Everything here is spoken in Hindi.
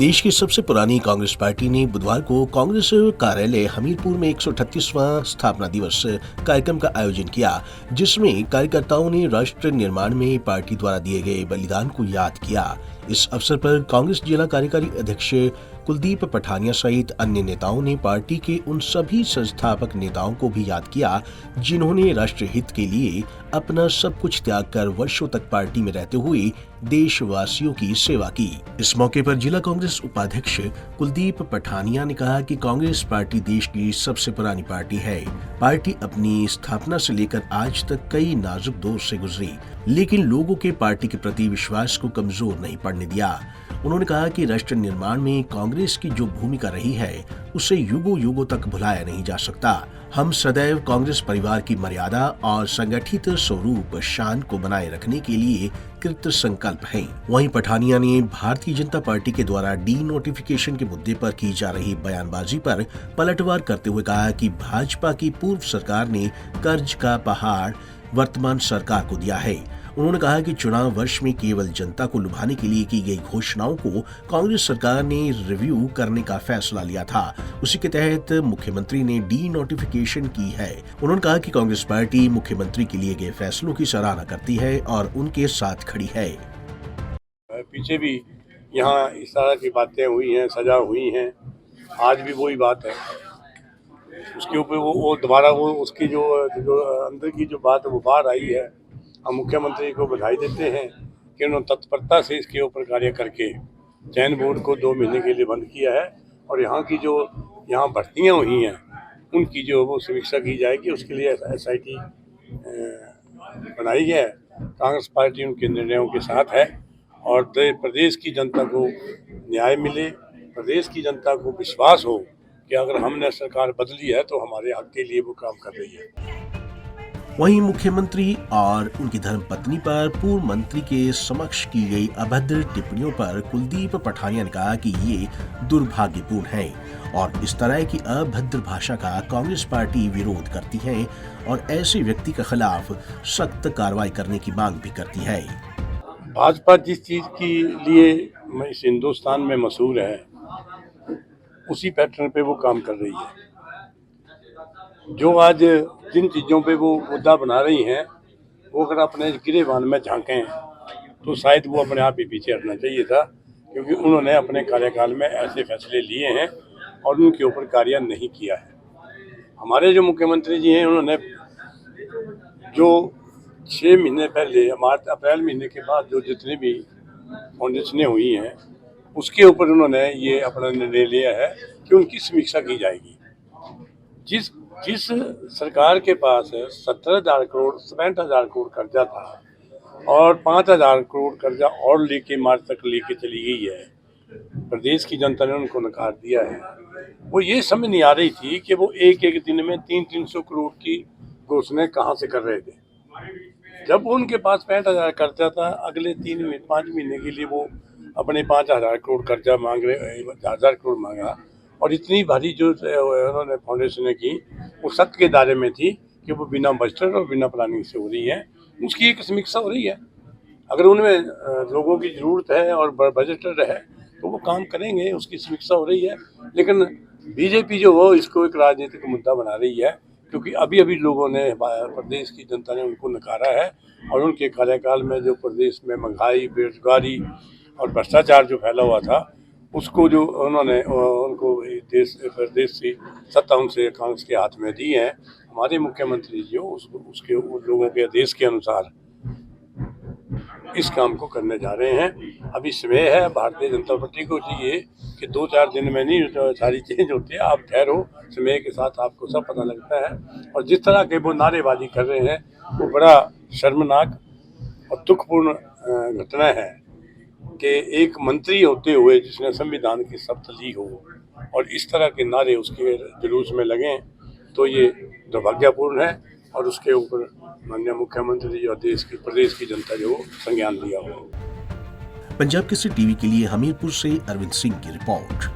देश की सबसे पुरानी कांग्रेस पार्टी ने बुधवार को कांग्रेस कार्यालय हमीरपुर में 138वां स्थापना दिवस कार्यक्रम का आयोजन किया, जिसमें कार्यकर्ताओं ने राष्ट्र निर्माण में पार्टी द्वारा दिए गए बलिदान को याद किया। इस अवसर पर कांग्रेस जिला कार्यकारी अध्यक्ष कुलदीप पठानिया सहित अन्य नेताओं ने पार्टी के उन सभी संस्थापक नेताओं को भी याद किया जिन्होंने राष्ट्र हित के लिए अपना सब कुछ त्याग कर वर्षों तक पार्टी में रहते हुए देशवासियों की सेवा की। इस मौके पर जिला कांग्रेस उपाध्यक्ष कुलदीप पठानिया ने कहा कि कांग्रेस पार्टी देश की सबसे पुरानी पार्टी है। पार्टी अपनी स्थापना से लेकर आज तक कई नाजुक दौर से गुजरी, लेकिन लोगों के पार्टी के प्रति विश्वास को कमजोर नहीं पड़ने दिया। उन्होंने कहा कि राष्ट्र निर्माण में कांग्रेस की जो भूमिका रही है उसे युगों युगों तक भुलाया नहीं जा सकता। हम सदैव कांग्रेस परिवार की मर्यादा और संगठित स्वरूप शान को बनाए रखने के लिए कृत संकल्प हैं। वहीं पठानिया ने भारतीय जनता पार्टी के द्वारा डी नोटिफिकेशन के मुद्दे पर की जा रही बयानबाजी पर पलटवार करते हुए कहा कि भाजपा की पूर्व सरकार ने कर्ज का पहाड़ वर्तमान सरकार को दिया है। उन्होंने कहा कि चुनाव वर्ष में केवल जनता को लुभाने के लिए की गई घोषणाओं को कांग्रेस सरकार ने रिव्यू करने का फैसला लिया था। उसी के तहत मुख्यमंत्री ने डी नोटिफिकेशन की है। उन्होंने कहा कि कांग्रेस पार्टी मुख्यमंत्री के लिए गए फैसलों की सराहना करती है और उनके साथ खड़ी है। पीछे भी यहाँ इस तरह की बातें हुई हैं, सजा हुई हैं, आज भी वही बात है। उसके ऊपर वो दोबारा वो उसकी जो अंदर की जो बात है वो बाहर आई है। हम मुख्यमंत्री को बधाई देते हैं कि उन्होंने तत्परता से इसके ऊपर कार्य करके चयन बोर्ड को 2 महीने के लिए बंद किया है और यहाँ की जो यहाँ भर्तियाँ हुई हैं उनकी जो वो समीक्षा की जाएगी। उसके लिए SIT बनाई है। कांग्रेस पार्टी उनके निर्णयों के साथ है और प्रदेश की जनता को न्याय मिले, प्रदेश की जनता को विश्वास हो कि अगर हमने सरकार बदली है तो हमारे हक के लिए वो काम कर रही है। वहीं मुख्यमंत्री और उनकी धर्मपत्नी पर पूर्व मंत्री के समक्ष की गई अभद्र टिप्पणियों पर कुलदीप पठानिया ने कहा कि ये दुर्भाग्यपूर्ण है और इस तरह की अभद्र भाषा का कांग्रेस पार्टी विरोध करती है और ऐसे व्यक्ति के खिलाफ सख्त कार्रवाई करने की मांग भी करती है। भाजपा जिस चीज के लिए इस हिंदुस्तान में मशहूर है उसी पैटर्न पे वो काम कर रही है। जो आज जिन चीज़ों पे वो मुद्दा बना रही हैं वो अगर अपने गिरेबान में झांकें तो शायद वो अपने आप ही पीछे हटना चाहिए था, क्योंकि उन्होंने अपने कार्यकाल में ऐसे फैसले लिए हैं और उनके ऊपर कार्य नहीं किया है। हमारे जो मुख्यमंत्री जी हैं उन्होंने जो 6 महीने पहले अप्रैल महीने के बाद जो जितनी भी फाउंडेशनें हुई हैं उसके ऊपर उन्होंने ये अपना निर्णय लिया है कि उनकी समीक्षा की जाएगी। जिस सरकार के पास 17,000 करोड़ 67,000 करोड़ कर्जा था और 5,000 करोड़ कर्जा और लेके मार्च तक लेके चली गई है, प्रदेश की जनता ने उनको नकार दिया है। वो ये समझ नहीं आ रही थी कि वो एक एक दिन में 300 करोड़ की घोषणाएं कहाँ से कर रहे थे। जब उनके पास 65,000 कर्जा था, अगले 5 महीने के लिए वो अपने 5,000 करोड़ कर्जा मांग रहे, 1,000 करोड़ मांगा और इतनी भारी जो उन्होंने फाउंडेशनें की वो सत्य के दायरे में थी कि वो बिना बजट और बिना प्लानिंग से हो रही है। उसकी एक समीक्षा हो रही है। अगर उनमें लोगों की ज़रूरत है और बजट है तो वो काम करेंगे, उसकी समीक्षा हो रही है। लेकिन बीजेपी जो वो इसको एक राजनीतिक मुद्दा बना रही है, क्योंकि अभी अभी लोगों ने प्रदेश की जनता ने उनको नकारा है और उनके कार्यकाल में जो प्रदेश में महंगाई, बेरोजगारी और भ्रष्टाचार जो फैला हुआ था उसको जो उन्होंने उनको प्रदेश से सत्ता उनसे कांग्रेस के हाथ में दी है। हमारे मुख्यमंत्री जी उसके उन लोगों के आदेश के अनुसार इस काम को करने जा रहे हैं। अभी समय है, भारतीय जनता पार्टी को चाहिए कि 2-4 दिन में नहीं सारी चेंज होती है। आप ठहरो, समय के साथ आपको सब पता लगता है। और जिस तरह के वो नारेबाजी कर रहे हैं वो बड़ा शर्मनाक और दुखपूर्ण घटना है कि एक मंत्री होते हुए जिसने संविधान की शपथ ली हो और इस तरह के नारे उसके जुलूस में लगें तो ये दुर्भाग्यपूर्ण है और उसके ऊपर माननीय मुख्यमंत्री और प्रदेश की जनता जो संज्ञान लिया हो। पंजाब केसरी टीवी के लिए हमीरपुर से अरविंद सिंह की रिपोर्ट।